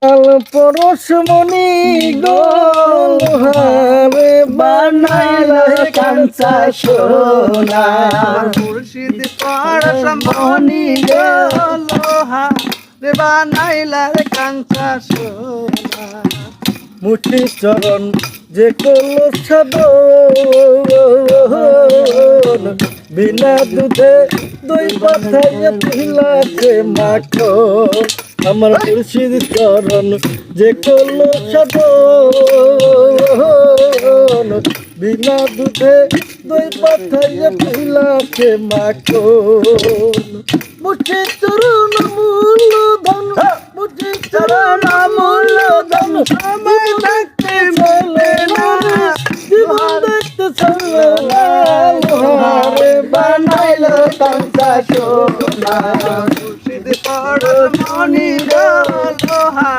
পরশমণি গোহারে বানাইলা কাঞ্চা সোনা মুর্শিদ পরশমণি লোহা রে বানাইলা রে কাঞ্চা সোনা মুঠি চরণ যে কল সাধন বিনা দুধে দই পাথাইয়া পিলাতে মাখো আমার মুর্শিদ চরণ যে কল সাধন বিনা দুধে দই পাথাইয়া পিলাতে মাখো মুঠি চরণ মূল ধন মুঠি চরণ মূল ধন আমায় দেখতে চলে না জীবন দেখতে চলে না লোহারে বানাইলো কাঞ্চা সোনা